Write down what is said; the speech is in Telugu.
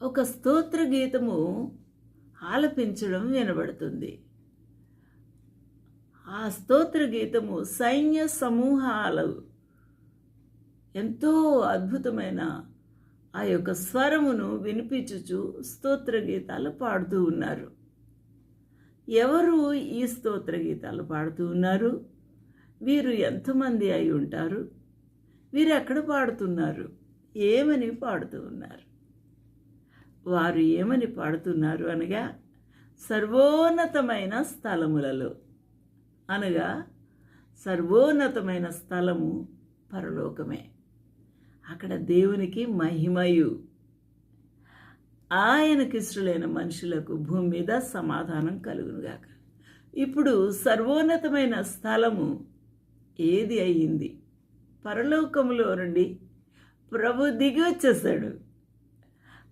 ఒక స్తోత్ర గీతము ఆలపించడం వినబడుతుంది. ఆ స్తోత్ర గీతము సైన్య సమూహాలు ఎంతో అద్భుతమైన ఆ యొక్క స్వరమును వినిపించుచు స్తోత్ర గీతాలు పాడుతూ ఉన్నారు. ఎవరు ఈ స్తోత్ర గీతాలు పాడుతూ ఉన్నారు? వీరు ఎంతమంది అయి ఉంటారు? వీరు ఎక్కడ పాడుతున్నారు? ఏమని పాడుతూ ఉన్నారు? వారు ఏమని పాడుతున్నారు అనగా, సర్వోన్నతమైన స్థలములలో, అనగా సర్వోన్నతమైన స్థలము పరలోకమే. అక్కడ దేవునికి మహిమయు, ఆయనకి ఇష్టలైన మనుషులకు భూమి మీద సమాధానం కలుగునుగాక. ఇప్పుడు సర్వోన్నతమైన స్థలము ఏది అయ్యింది? పరలోకములో నుండి ప్రభు దిగి వచ్చేసాడు.